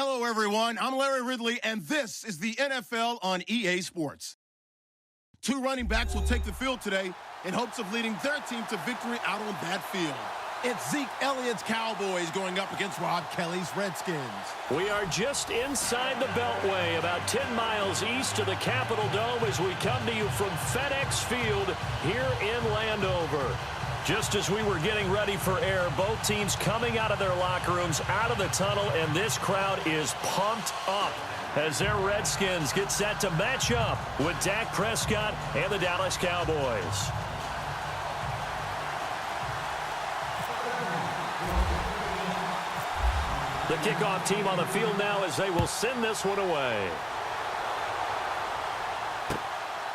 Hello, everyone. I'm Larry Ridley, and this is the NFL on EA Sports. Two running backs will take the field today in hopes of leading their team to victory out on that field. It's Zeke Elliott's Cowboys going up against Rob Kelly's Redskins. We are just inside the Beltway, about 10 miles east of the Capitol Dome as we come to you from FedEx Field here in Landover. Just as we were getting ready for air, both teams coming out of their locker rooms, out of the tunnel, and this crowd is pumped up as their Redskins get set to match up with Dak Prescott and the Dallas Cowboys. The kickoff team on the field now as they will send this one away.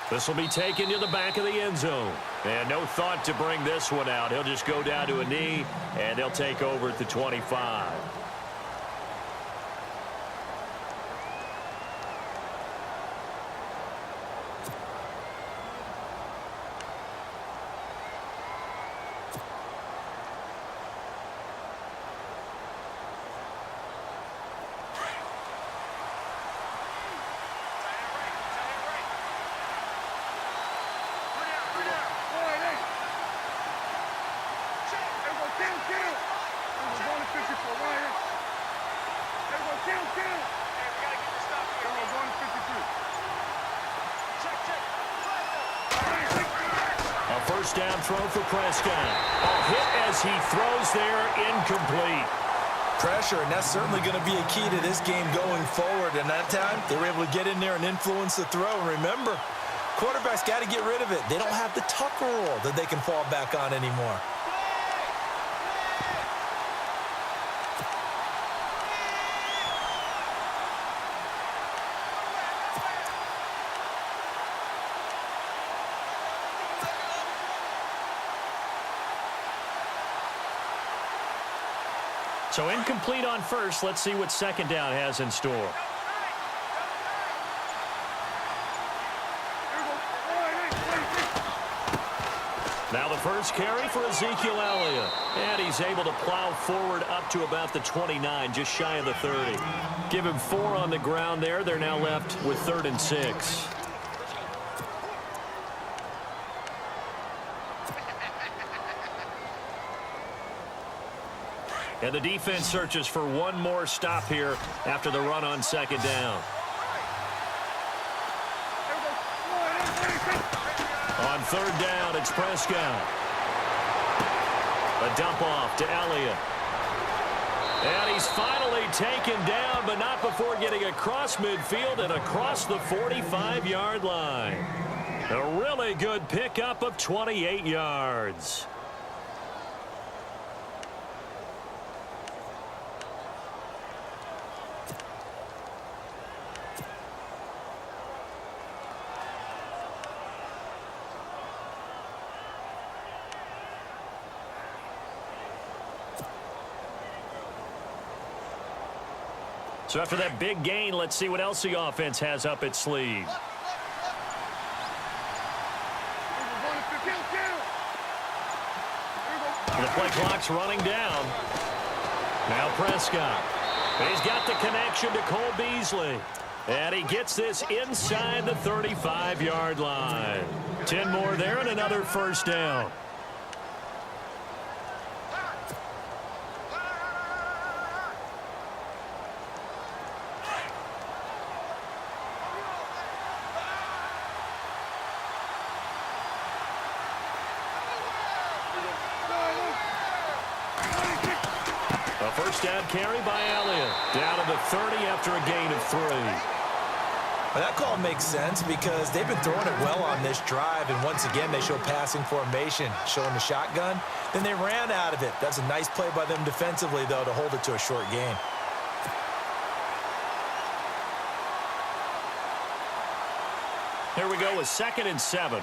This will be taken to the back of the end zone. And no thought to bring this one out. He'll just go down to a knee, and they'll take over at the 25. First down throw for Prescott. A hit as he throws there, incomplete. Pressure, and that's certainly going to be a key to this game going forward. And that time, they were able to get in there and influence the throw. And remember, quarterbacks got to get rid of it. They don't have the Tucker rule that they can fall back on anymore. So incomplete on first. Let's see what second down has in store. Now the first carry for Ezekiel Elliott. And he's able to plow forward up to about the 29, just shy of the 30. Give him 4 on the ground there. They're now left with 3rd and 6. And the defense searches for one more stop here after the run on second down. On 3rd down, it's Prescott. A dump off to Elliott. And he's finally taken down, but not before getting across midfield and across the 45-yard line. A really good pickup of 28 yards. So after that big gain, let's see what else the offense has up its sleeve. The play clock's running down. Now Prescott. He's got the connection to Cole Beasley. And he gets this inside the 35-yard line. 10 more there and another first down. First down carry by Elliott. Down to the 30 after a gain of 3. Well, that call makes sense because they've been throwing it well on this drive. And once again, they show passing formation, showing the shotgun. Then they ran out of it. That's a nice play by them defensively, though, to hold it to a short gain. Here we go with 2nd and 7.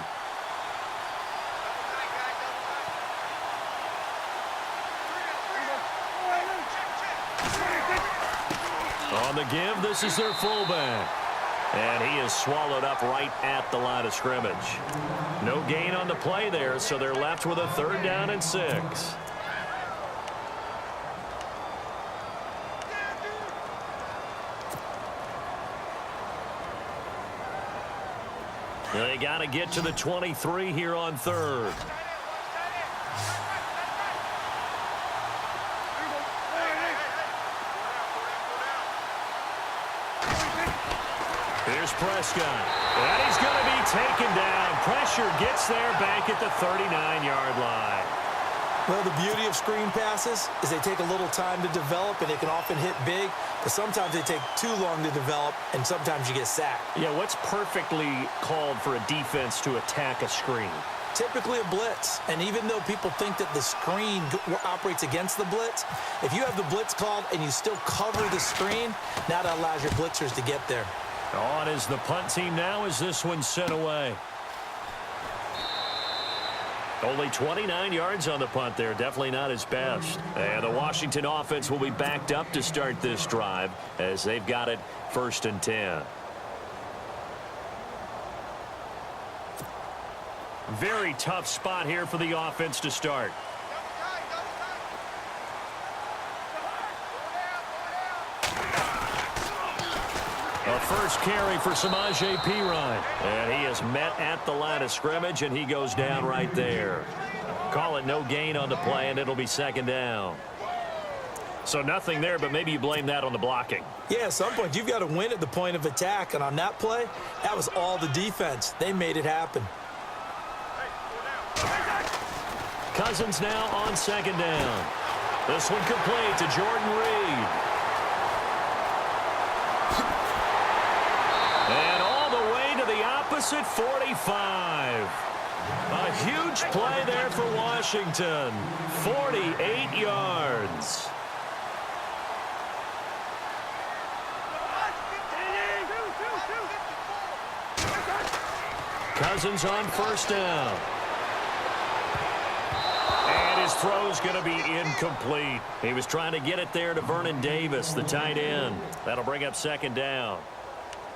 On the give, this is their fullback. And he is swallowed up right at the line of scrimmage. No gain on the play there, so they're left with a 3rd down and 6. They got to get to the 23 here on third. Here's Prescott. And he's going to be taken down. Pressure gets there back at the 39-yard line. Well, the beauty of screen passes is they take a little time to develop, and they can often hit big, but sometimes they take too long to develop, and sometimes you get sacked. Yeah, what's perfectly called for a defense to attack a screen? Typically a blitz, and even though people think that the screen operates against the blitz, if you have the blitz called and you still cover the screen, now that allows your blitzers to get there. On is the punt team now as this one's sent away. Only 29 yards on the punt there. Definitely not his best. And the Washington offense will be backed up to start this drive as they've got it 1st and 10. Very tough spot here for the offense to start. A first carry for Samaje Perine. And he is met at the line of scrimmage, and he goes down right there. Call it no gain on the play, and it'll be 2nd down. So nothing there, but maybe you blame that on the blocking. Yeah, at some point, you've got to win at the point of attack. And on that play, that was all the defense. They made it happen. Cousins now on 2nd down. This one complete to Jordan Reed. And all the way to the opposite 45. A huge play there for Washington. 48 yards. Cousins on 1st down. And his throw's going to be incomplete. He was trying to get it there to Vernon Davis, the tight end. That'll bring up 2nd down.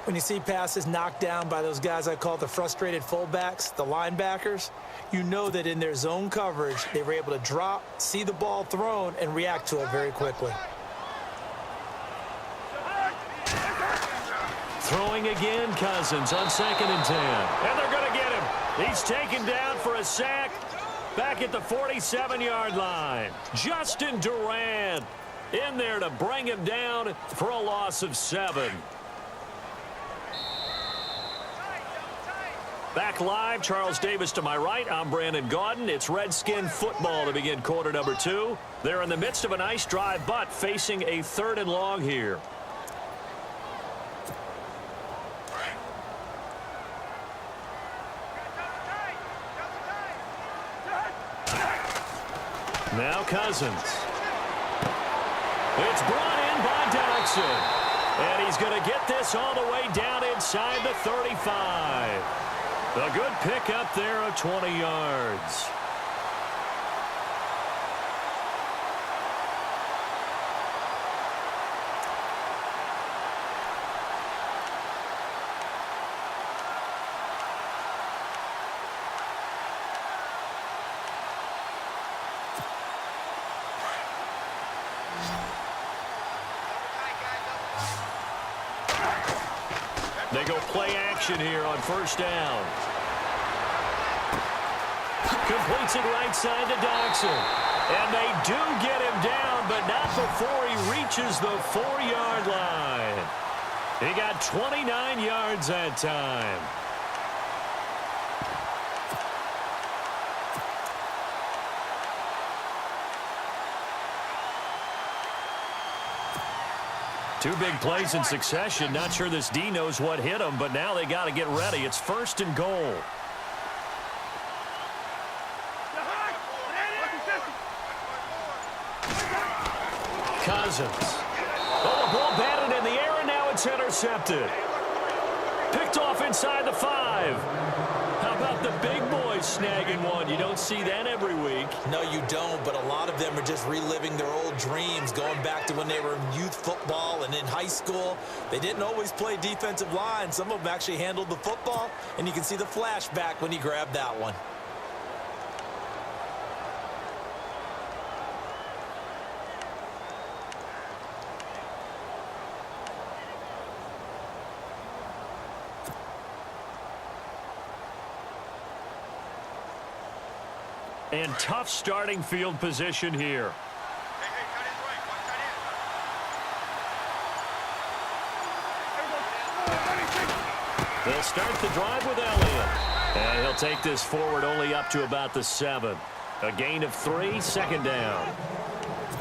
When you see passes knocked down by those guys I call the frustrated fullbacks, the linebackers, you know that in their zone coverage, they were able to drop, see the ball thrown, and react to it very quickly. Throwing again, Cousins on 2nd and 10. And they're going to get him. He's taken down for a sack back at the 47-yard line. Justin Durant in there to bring him down for a loss of 7. Back live, Charles Davis to my right. I'm Brandon Gaudin. It's Redskin football to begin quarter number 2. They're in the midst of a nice drive, but facing a 3rd and long here. Now Cousins. It's brought in by Dodson. And he's going to get this all the way down inside the 35. A good pickup there of 20 yards. They go play action here on 1st down. Completes it right side to Dodson. And they do get him down, but not before he reaches the 4-yard line. He got 29 yards that time. Two big plays in succession. Not sure this D knows what hit him, but now they got to get ready. It's 1st and goal. Cousins. Oh, the ball batted in the air, and now it's intercepted. Picked off inside the 5. How about the big boys snagging one? You don't see that every week. No, you don't, but a lot of them are just reliving their old dreams, going back to when they were in youth football and in high school. They didn't always play defensive line. Some of them actually handled the football, and you can see the flashback when he grabbed that one. And tough starting field position here. They'll start the drive with Elliott. And he'll take this forward only up to about the 7. A gain of 3, second down.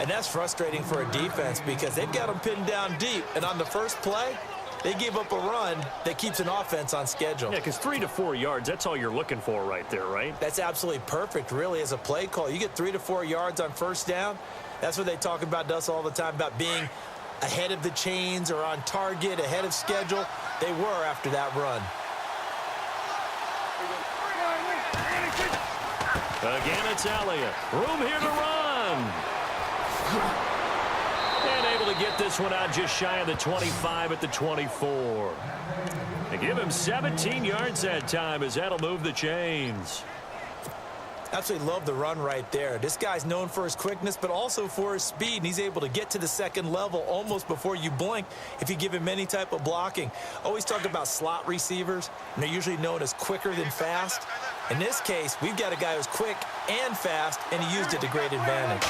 And that's frustrating for a defense because they've got them pinned down deep. And on the first play, they gave up a run that keeps an offense on schedule. Yeah, because 3 to 4 yards, that's all you're looking for right there, right? That's absolutely perfect, really, as a play call. You get 3 to 4 yards on first down. That's what they talk about to us all the time, about being ahead of the chains or on target, ahead of schedule. They were after that run. Again, it's Elliott. Room here to run. And able to get this one out just shy of the 25 at the 24. They give him 17 yards that time as that'll move the chains. Absolutely love the run right there. This guy's known for his quickness, but also for his speed, and he's able to get to the second level almost before you blink if you give him any type of blocking. Always talk about slot receivers, and they're usually known as quicker than fast. In this case, we've got a guy who's quick and fast, and he used it to great advantage.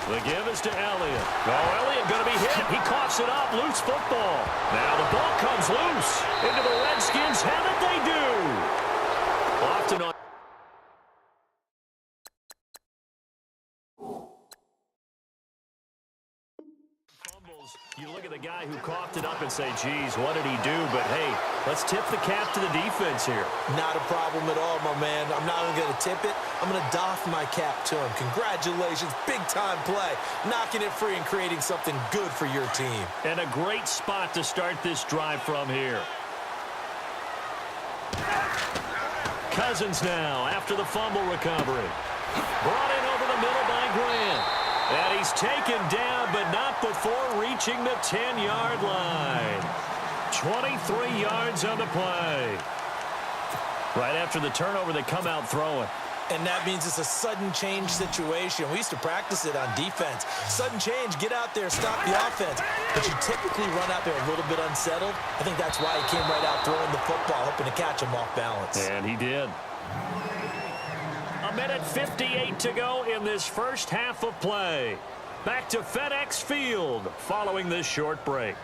The give is to Elliott. Oh, Elliott going to be hit. He coughs it up. Loose football. Now the ball comes loose. Into the Redskins' head that they do. Often on. You look at the guy who coughed it up and say, geez, what did he do? But, hey, let's tip the cap to the defense here. Not a problem at all, my man. I'm not even going to tip it. I'm going to doff my cap to him. Congratulations. Big-time play. Knocking it free and creating something good for your team. And a great spot to start this drive from here. Cousins now after the fumble recovery. Brought in over the middle by Grant. And he's taken down, but not before reaching the 10-yard line. 23 yards on the play. Right after the turnover, they come out throwing. And that means it's a sudden change situation. We used to practice it on defense. Sudden change, get out there, stop the offense. But you typically run out there a little bit unsettled. I think that's why he came right out throwing the football, hoping to catch him off balance. And he did. A minute 58 to go in this first half of play. Back to FedEx Field following this short break.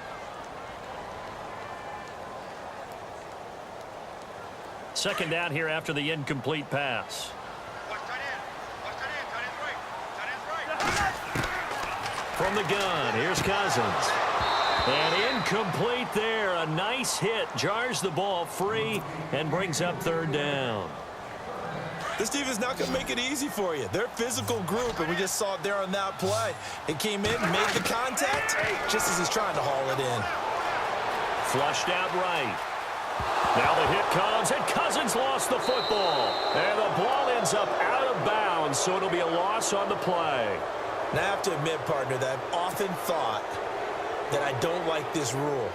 Second down here after the incomplete pass. From the gun, here's Cousins. And incomplete there. A nice hit. Jars the ball free and brings up third down. This team is not going to make it easy for you. They're a physical group, and we just saw it there on that play. It came in, made the contact, just as he's trying to haul it in. Flushed out right. Now the hit comes, and Cousins lost the football. And the ball ends up out of bounds, so it'll be a loss on the play. Now, I have to admit, partner, that I've often thought that I don't like this rule,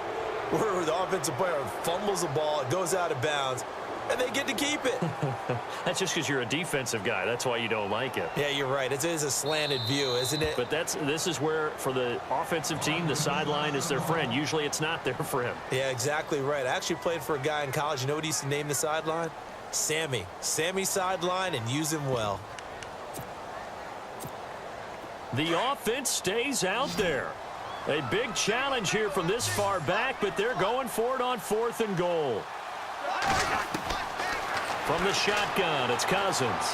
where the offensive player fumbles the ball, it goes out of bounds, and they get to keep it. That's just because you're a defensive guy. That's why you don't like it. Yeah, you're right. It is a slanted view, isn't it? But this is where, for the offensive team, the sideline is their friend. Usually it's not their friend. Yeah, exactly right. I actually played for a guy in college. You know what he used to name the sideline? Sammy. Sammy sideline, and use him well. The offense stays out there. A big challenge here from this far back, but they're going for it on 4th and goal. From the shotgun, it's Cousins.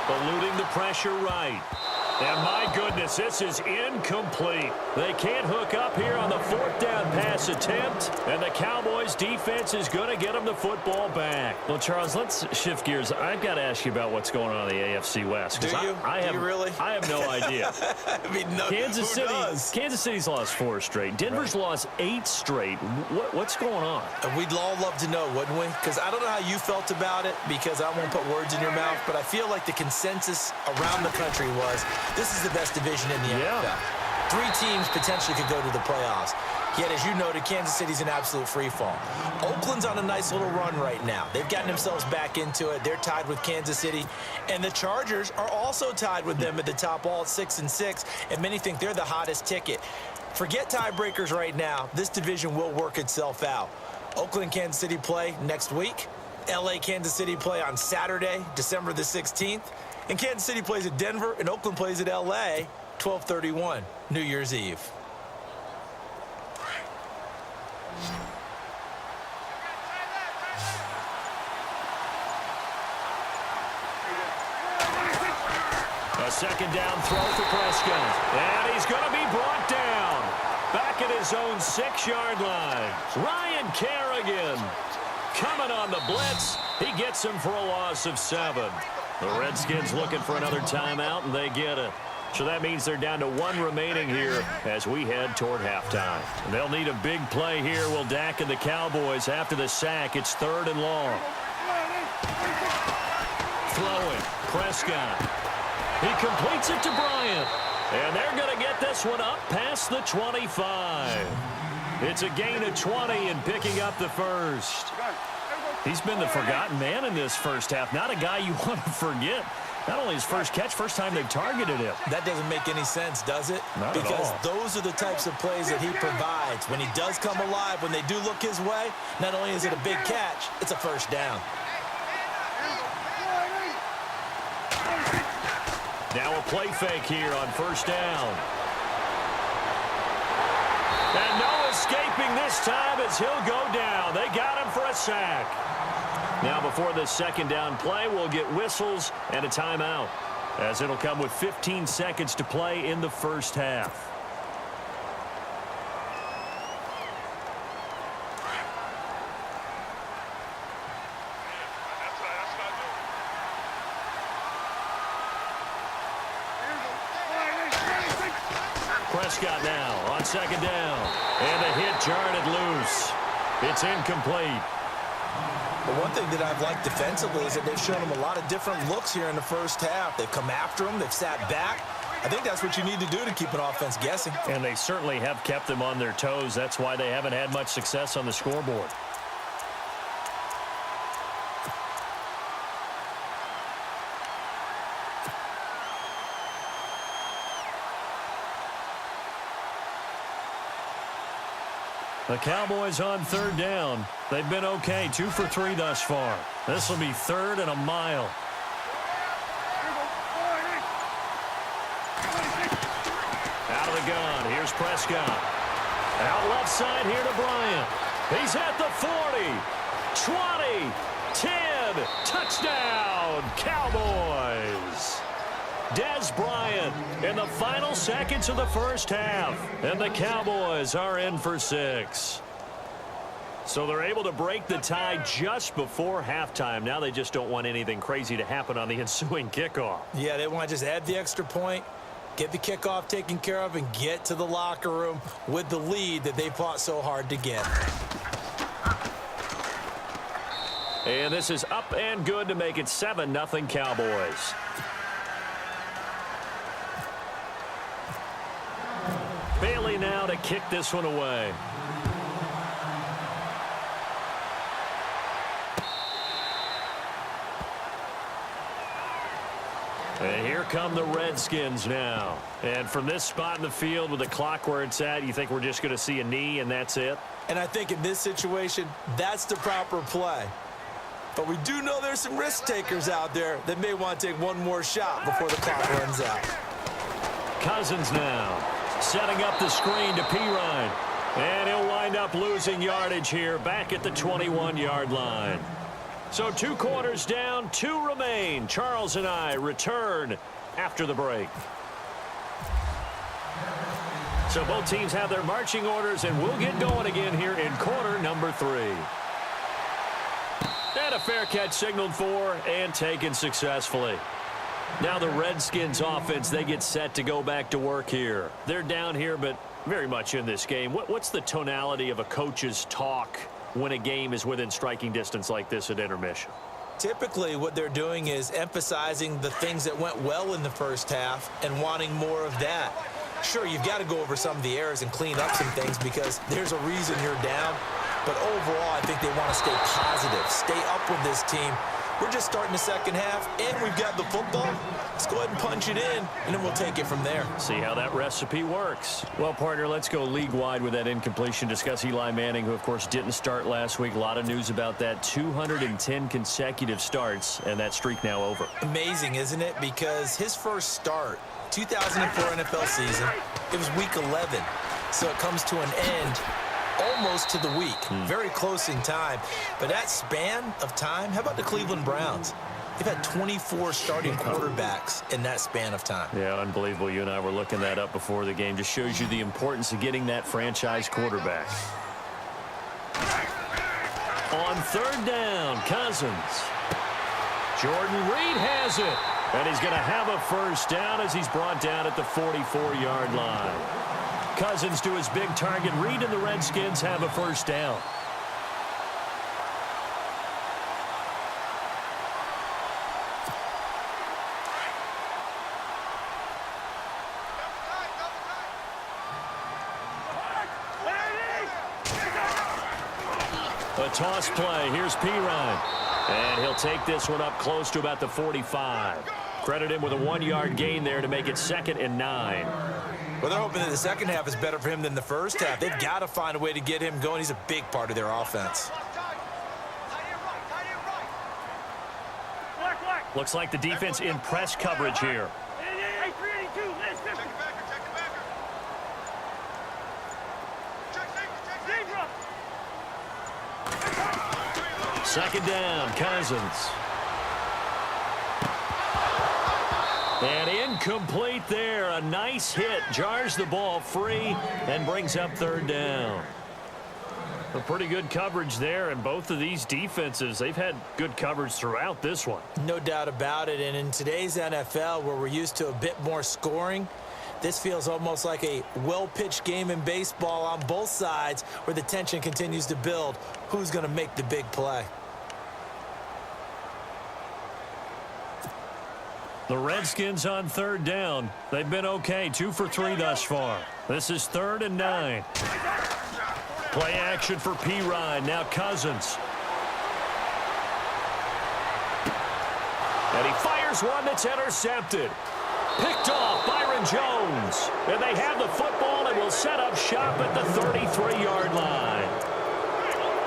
Eluding the pressure right. And my goodness, this is incomplete. They can't hook up here on the 4th down pass attempt, and the Cowboys defense is going to get them the football back. Well, Charles, let's shift gears. I've got to ask you about what's going on in the AFC West. Do you? Do you really? I have no idea. I mean, no, Kansas who City. does? Kansas City's lost 4 straight. Denver's lost 8 straight. What's going on? We'd all love to know, wouldn't we? Because I don't know how you felt about it, because I won't put words in your mouth, but I feel like the consensus around the country was this is the best division in the NFL. 3 teams potentially could go to the playoffs. Yet, as you noted, Kansas City's an absolute freefall. Oakland's on a nice little run right now. They've gotten themselves back into it. They're tied with Kansas City. And the Chargers are also tied with them at the top, all at 6-6. And many think they're the hottest ticket. Forget tiebreakers right now. This division will work itself out. Oakland and Kansas City play next week. LA, Kansas City play on Saturday, December the 16th. And Kansas City plays at Denver, and Oakland plays at LA, 12/31, New Year's Eve. A second down throw for Prescott. And he's going to be brought down. Back at his own 6-yard line. Ryan Kerrigan coming on the blitz. He gets him for a loss of 7. The Redskins looking for another timeout, and they get it. So that means they're down to 1 remaining here as we head toward halftime. They'll need a big play here. Will Dak and the Cowboys after the sack. It's 3rd and long. Throwing. Prescott. He completes it to Bryant. And they're going to get this one up past the 25. It's a gain of 20 and picking up the first. He's been the forgotten man in this first half. Not a guy you want to forget. Not only his first catch, first time they've targeted him. That doesn't make any sense, does it? Not because at all. Those are the types of plays that he provides. When he does come alive, when they do look his way, not only is it a big catch, it's a first down. Now a play fake here on first down. And no escaping this time as he'll go down. They got him for a sack. Now before this second down play, we'll get whistles and a timeout, as it'll come with 15 seconds to play in the first half. Prescott now on second down. And the hit jarred it loose. It's incomplete. But one thing that I've liked defensively is that they've shown him a lot of different looks here in the first half. They've come after him. They've sat back. I think that's what you need to do to keep an offense guessing. And they certainly have kept them on their toes. That's why they haven't had much success on the scoreboard. The Cowboys on third down. They've been okay, 2 for 3 thus far. This will be 3rd and a mile. Out of the gun, here's Prescott. Out left side here to Bryant. He's at the 40, 20, 10, touchdown, Cowboys. Dez Bryant in the final seconds of the first half. And the Cowboys are in for 6. So they're able to break the tie just before halftime. Now they just don't want anything crazy to happen on the ensuing kickoff. Yeah, they want to just add the extra point, get the kickoff taken care of, and get to the locker room with the lead that they fought so hard to get. And this is up and good to make it 7-0 Cowboys. Bailey now to kick this one away. And here come the Redskins now. And from this spot in the field with the clock where it's at, you think we're just going to see a knee and that's it? And I think in this situation, that's the proper play. But we do know there's some risk takers out there that may want to take one more shot before the clock runs out. Cousins now. Setting up the screen to Pirine. And he'll wind up losing yardage here back at the 21-yard line. So 2 quarters down, 2 remain. Charles and I return after the break. So both teams have their marching orders, and we'll get going again here in quarter number 3. And a fair catch signaled for and taken successfully. Now the Redskins offense, they get set to go back to work here. They're down here, but very much in this game. What's the tonality of a coach's talk when a game is within striking distance like this at intermission? Typically, what they're doing is emphasizing the things that went well in the first half and wanting more of that. Sure, you've got to go over some of the errors and clean up some things because there's a reason you're down. But overall, I think they want to stay positive, stay up with this team, We're just starting the second half, and we've got the football. Let's go ahead and punch it in, and then we'll take it from there. See how that recipe works. Well, partner, let's go league-wide with that incompletion. Discuss Eli Manning, who, of course, didn't start last week. A lot of news about that. 210 consecutive starts, and that streak now over. Amazing, isn't it? Because his first start, 2004 NFL season, it was week 11. So it comes to an end almost to the week. Very close in time. But that span of time, how about the Cleveland Browns? They've had 24 starting quarterbacks in that span of time. Yeah, unbelievable. You and I were looking that up before the game. Just shows you the importance of getting that franchise quarterback. On third down, Cousins. Jordan Reed has it. And he's going to have a first down as he's brought down at the 44-yard line. Cousins to his big target. Reed and the Redskins have a first down. A toss play. Here's Pirine. And he'll take this one up close to about the 45. Credit him with a 1-yard gain there to make it 2nd and 9. Well, they're hoping that the second half is better for him than the first half. They've got to find a way to get him going. He's a big part of their offense. Looks like the defense in press coverage here. Second down, Cousins. And incomplete there. A nice hit. Jars the ball free and brings up third down. A pretty good coverage there, and both of these defenses, they've had good coverage throughout this one. No doubt about it. And in today's NFL, where we're used to a bit more scoring, this feels almost like a well-pitched game in baseball on both sides where the tension continues to build. Who's going to make the big play? The Redskins on third down. They've been okay, 2 for 3 thus far. This is 3rd and 9. Play action for Pirine. Now Cousins. And he fires one that's intercepted. Picked off Byron Jones. And they have the football and will set up shop at the 33-yard line.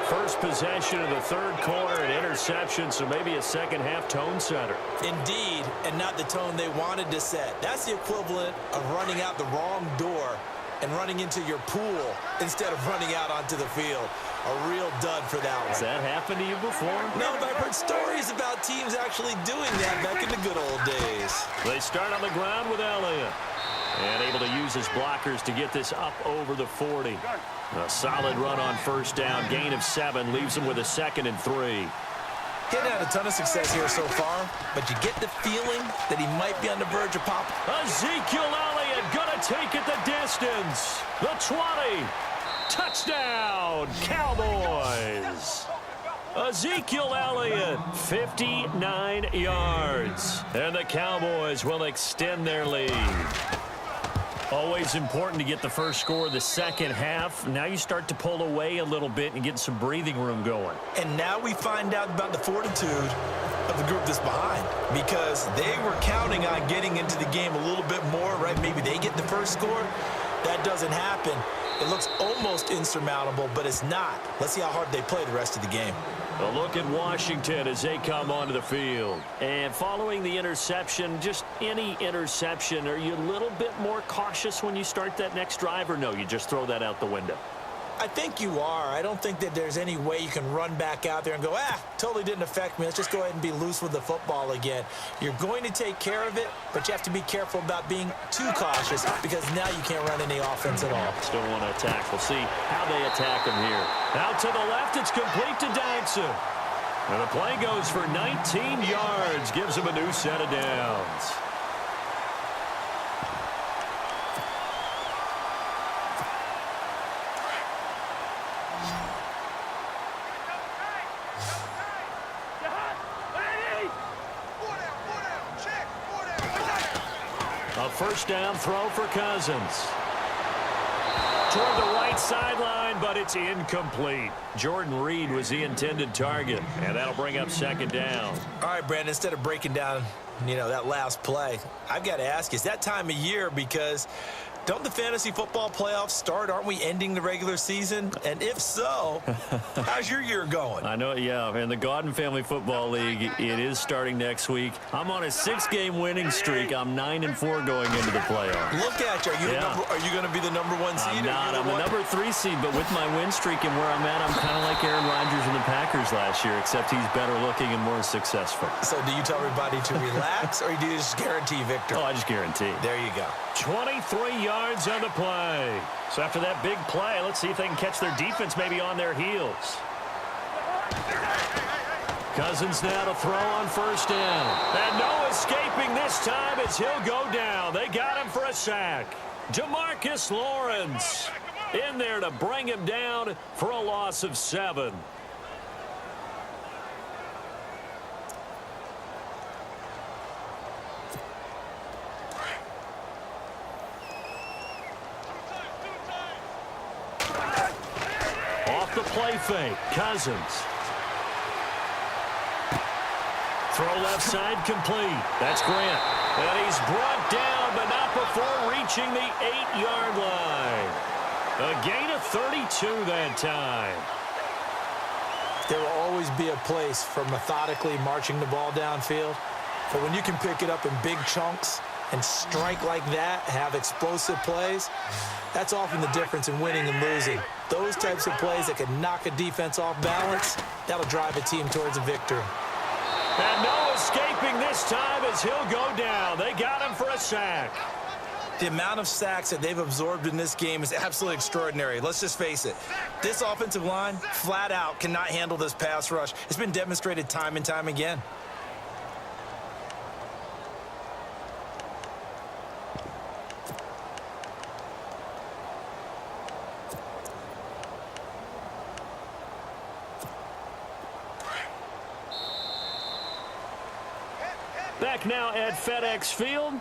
First possession of the third quarter, an interception, so maybe a second-half tone setter. Indeed, and not the tone they wanted to set. That's the equivalent of running out the wrong door and running into your pool instead of running out onto the field. A real dud for that one. Has that happened to you before? No, but I've heard stories about teams actually doing that back in the good old days. They start on the ground with Elliott. And able to use his blockers to get this up over the 40. A solid run on first down. Gain of 7 leaves him with a 2nd and 3. He hasn't had a ton of success here so far, but you get the feeling that he might be on the verge of pop. Ezekiel Elliott gonna take it the distance. The 20. Touchdown, Cowboys. Ezekiel Elliott, 59 yards. And the Cowboys will extend their lead. Always important to get the first score of the second half. Now you start to pull away a little bit and get some breathing room going. And now we find out about the fortitude of the group that's behind, because they were counting on getting into the game a little bit more, right? Maybe they get the first score. That doesn't happen. It looks almost insurmountable, but it's not. Let's see how hard they play the rest of the game. A look at Washington as they come onto the field. And following the interception, just any interception, are you a little bit more cautious when you start that next drive, or no, you just throw that out the window? I think you are. I don't think that there's any way you can run back out there and go, totally didn't affect me. Let's just go ahead and be loose with the football again. You're going to take care of it, but you have to be careful about being too cautious, because now you can't run any offense at all. Still want to attack. We'll see how they attack him here. Out to the left, it's complete to Dagson. And the play goes for 19 yards, gives him a new set of downs. A first down throw for Cousins. Toward the right right sideline, but it's incomplete. Jordan Reed was the intended target, and that'll bring up second down. All right, Brandon, instead of breaking down, that last play, I've got to ask you, is that time of year because don't the fantasy football playoffs start? Aren't we ending the regular season? And if so, how's your year going? I know, yeah. In the Godden Family Football League, it is starting next week. I'm on a 6-game winning streak. I'm 9-4 going into the playoffs. Look at you. Are you going to be the number 1 seed? I'm not. I'm a number 3 seed, but with my win streak and where I'm at, I'm kind of like Aaron Rodgers and the Packers last year, except he's better looking and more successful. So do you tell everybody to relax, or do you just guarantee victory? Oh, I just guarantee. There you go. 23 yards on the play. So after that big play, let's see if they can catch their defense maybe on their heels. Cousins now to throw on first down. And no escaping this time as he'll go down. They got him for a sack. Demarcus Lawrence in there to bring him down for a loss of 7. The play fake. Cousins. Throw left side complete. That's Grant. And he's brought down, but not before reaching the 8-yard line. A gain of 32 that time. There will always be a place for methodically marching the ball downfield. But when you can pick it up in big chunks and strike like that, have explosive plays, that's often the difference in winning and losing. Those types of plays that can knock a defense off balance, that'll drive a team towards a victory. And no escaping this time as he'll go down. They got him for a sack. The amount of sacks that they've absorbed in this game is absolutely extraordinary. Let's just face it. This offensive line, flat out, cannot handle this pass rush. It's been demonstrated time and time again. Back now at FedEx Field.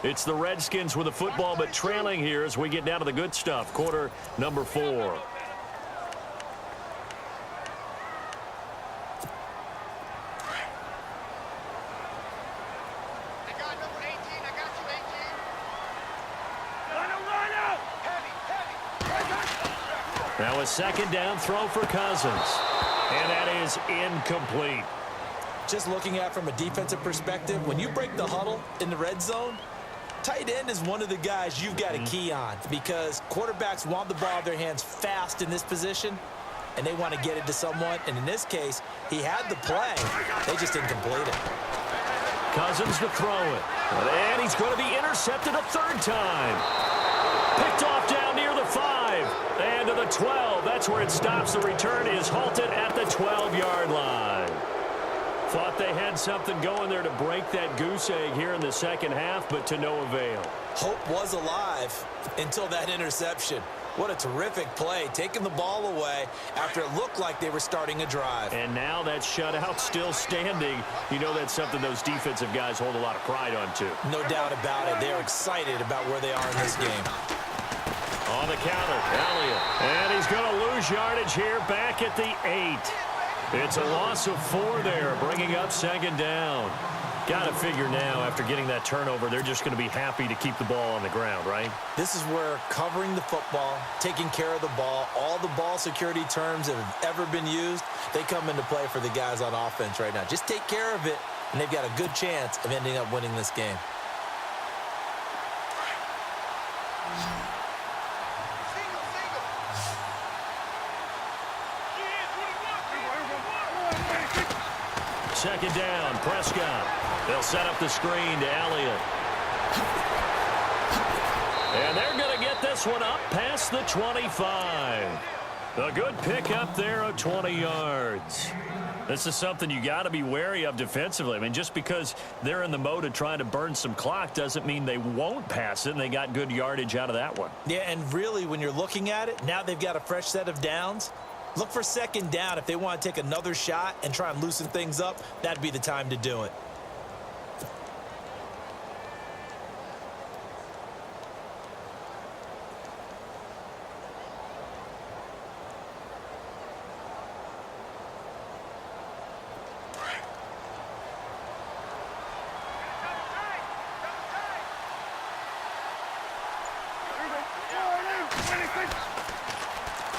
It's the Redskins with the football, but trailing here as we get down to the good stuff. Quarter number 4. I got number 18. I got you, 18. Now a second down throw for Cousins. And that is incomplete. Just looking at from a defensive perspective, when you break the huddle in the red zone, tight end is one of the guys you've got to key on because quarterbacks want the ball in their hands fast in this position, and they want to get it to someone. And in this case, he had the play. They just didn't complete it. Cousins to throw it. And he's going to be intercepted a third time. Picked off down near the 5. And to the 12. That's where it stops. The return is halted at the 12-yard line. Thought they had something going there to break that goose egg here in the second half, but to no avail. Hope was alive until that interception. What a terrific play, taking the ball away after it looked like they were starting a drive. And now that shutout still standing. You know that's something those defensive guys hold a lot of pride on, too. No doubt about it. They're excited about where they are in this game. On the counter, Elliott. And he's going to lose yardage here back at the 8. It's a loss of 4 there, bringing up second down. Got to figure now, after getting that turnover, they're just going to be happy to keep the ball on the ground, right? This is where covering the football, taking care of the ball, all the ball security terms that have ever been used, they come into play for the guys on offense right now. Just take care of it, and they've got a good chance of ending up winning this game. Second down, Prescott. They'll set up the screen to Elliott. And they're going to get this one up past the 25. A good pickup there of 20 yards. This is something you got to be wary of defensively. I mean, just because they're in the mode of trying to burn some clock doesn't mean they won't pass it, and they got good yardage out of that one. Yeah, and really, when you're looking at it, now they've got a fresh set of downs. Look for second down. If they want to take another shot and try and loosen things up, that'd be the time to do it.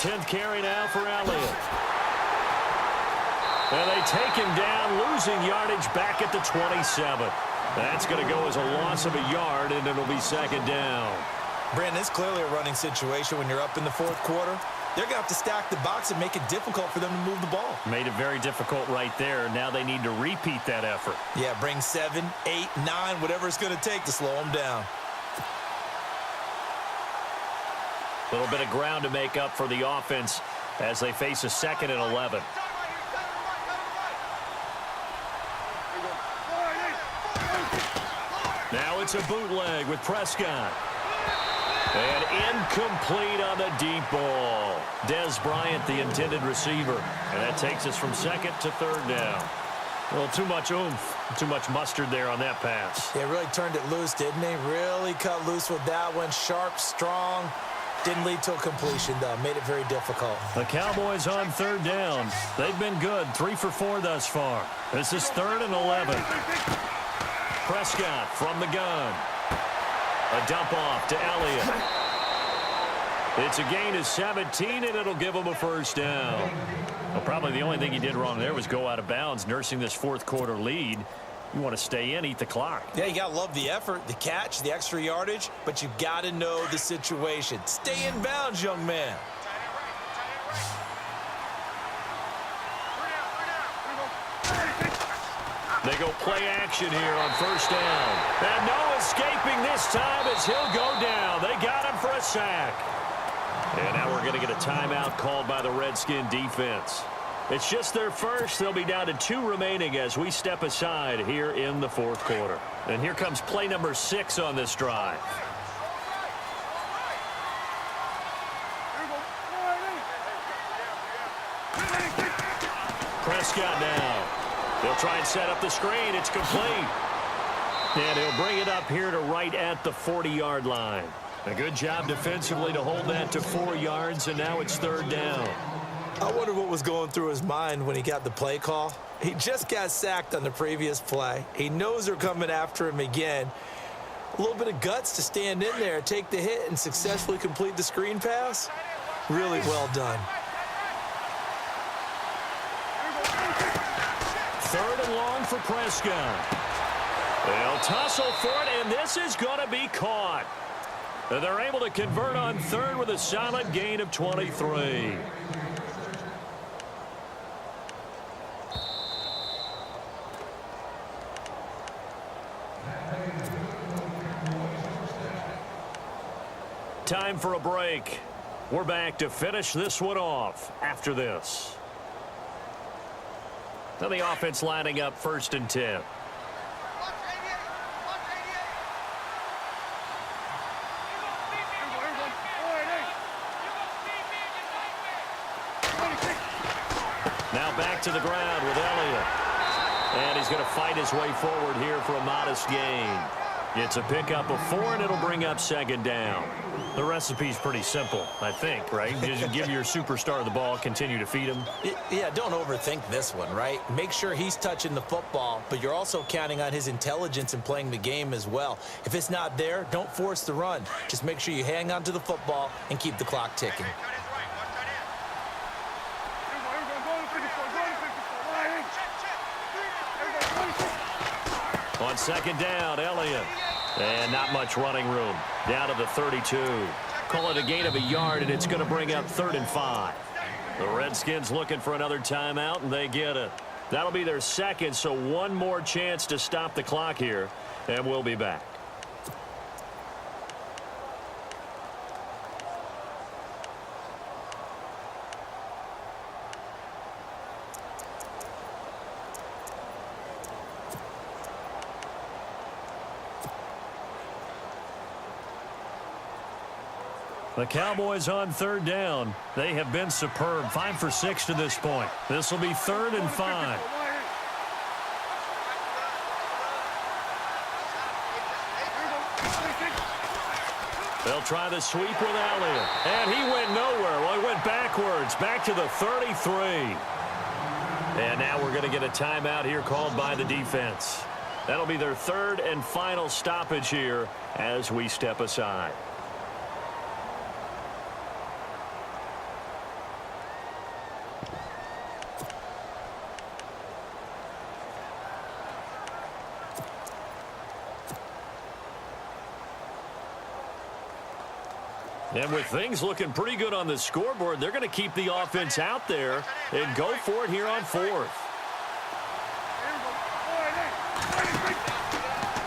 10th carry now for Elliott. And they take him down, losing yardage back at the 27. That's going to go as a loss of a yard, and it'll be second down. Brandon, it's clearly a running situation when you're up in the fourth quarter. They're going to have to stack the box and make it difficult for them to move the ball. Made it very difficult right there. Now they need to repeat that effort. Yeah, bring 7, 8, 9, whatever it's going to take to slow them down. A little bit of ground to make up for the offense as they face a 2nd and 11. Now it's a bootleg with Prescott. And incomplete on the deep ball. Dez Bryant, the intended receiver. And that takes us from 2nd to 3rd down. Well, too much oomph, too much mustard there on that pass. Yeah, really turned it loose, didn't he? Really cut loose with that one. Sharp, strong. Didn't lead to a completion, though. Made it very difficult. The Cowboys on 3rd down. They've been good, 3 for 4 thus far. This is 3rd and 11. Prescott from the gun. A dump off to Elliott. It's a gain of 17, and it'll give him a first down. Well, probably the only thing he did wrong there was go out of bounds, nursing this fourth quarter lead. You want to stay in, eat the clock. Yeah, you got to love the effort, the catch, the extra yardage, but you got to know the situation. Stay in bounds, young man. They go play action here on first down. And no escaping this time as he'll go down. They got him for a sack. And now we're going to get a timeout called by the Redskin defense. It's just their first. They'll be down to 2 remaining as we step aside here in the fourth quarter. And here comes play number 6 on this drive. Prescott now. They'll try and set up the screen. It's complete. And he'll bring it up here to right at the 40-yard line. A good job defensively to hold that to 4 yards, and now it's 3rd down. I wonder what was going through his mind when he got the play call. He just got sacked on the previous play. He knows they're coming after him again. A little bit of guts to stand in there, take the hit, and successfully complete the screen pass. Really well done. 3rd and long for Prescott. They'll tussle for it, and this is going to be caught. And they're able to convert on 3rd with a solid gain of 23. Time for a break. We're back to finish this one off after this. Now the offense lining up 1st and 10. Now back to the ground with Elliott. And he's going to fight his way forward here for a modest gain. It's a pickup of 4, and it'll bring up 2nd down. The recipe's pretty simple, I think, right? Just give your superstar the ball, continue to feed him. Yeah, don't overthink this one, right? Make sure he's touching the football, but you're also counting on his intelligence in playing the game as well. If it's not there, don't force the run. Just make sure you hang on to the football and keep the clock ticking. On 2nd down, Elliott. And not much running room. Down to the 32. Call it a gain of a yard, and it's going to bring up 3rd and 5. The Redskins looking for another timeout, and they get it. That'll be their 2nd, so one more chance to stop the clock here, and we'll be back. The Cowboys on 3rd down. They have been superb. 5 for 6 to this point. This will be 3rd and 5. They'll try the sweep with Elliott. And he went nowhere. Well, he went backwards. Back to the 33. And now we're going to get a timeout here called by the defense. That'll be their 3rd and final stoppage here as we step aside. And with things looking pretty good on the scoreboard, they're going to keep the offense out there and go for it here on fourth.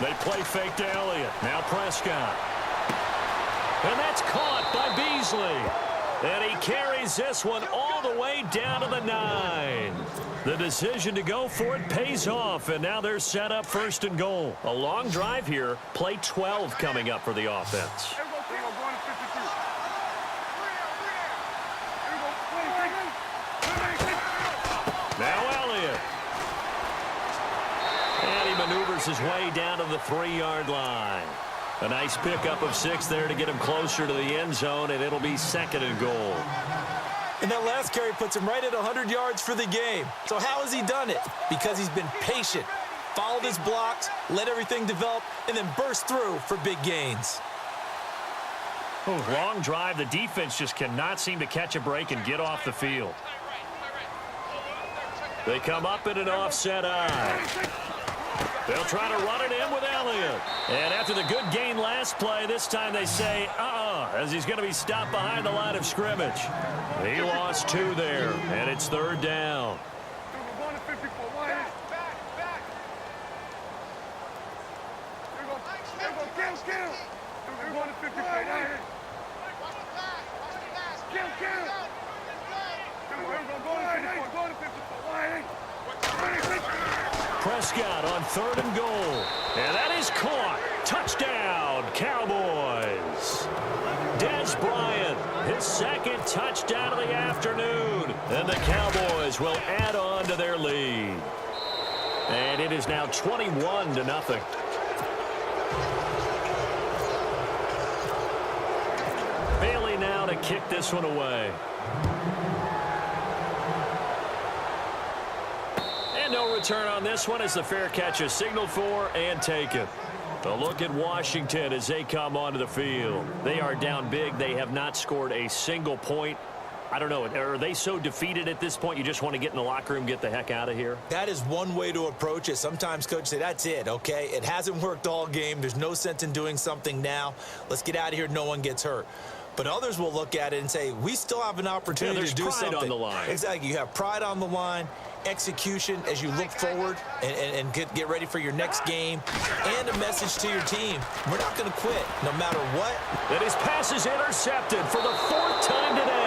They play fake to Elliott. Now Prescott. And that's caught by Beasley. And he carries this one all the way down to the 9. The decision to go for it pays off, and now they're set up first and goal. A long drive here. Play 12 coming up for the offense. Now Elliott. And he maneuvers his way down to the 3-yard line. A nice pickup of 6 there to get him closer to the end zone, and it'll be second and goal. And that last carry puts him right at 100 yards for the game. So how has he done it? Because he's been patient, followed his blocks, let everything develop, and then burst through for big gains. Long drive. The defense just cannot seem to catch a break and get off the field. They come up in an offset eye. They'll try to run it in with Elliott. And after the good gain last play, this time they say, as he's going to be stopped behind the line of scrimmage. He lost 2 there, and it's third down. Prescott on third and goal. And that is caught. Touchdown, Cowboys. Dez Bryant, his second touchdown of the afternoon. And the Cowboys will add on to their lead. And it is now 21-0. Bailey now to kick this one away. No return on this one as the fair catch is signaled for and taken. A look at Washington as they come onto the field. They are down big. They have not scored a single point. I don't know. Are they so defeated at this point you just want to get in the locker room, get the heck out of here? That is one way to approach it. Sometimes coaches say, that's it, okay? It hasn't worked all game. There's no sense in doing something now. Let's get out of here. No one gets hurt. But others will look at it and say, we still have an opportunity to do something. There's pride on the line. Exactly. You have pride on the line, execution as you look forward and get ready for your next game, and a message to your team. We're not going to quit no matter what. And his pass is intercepted for the 4th time today.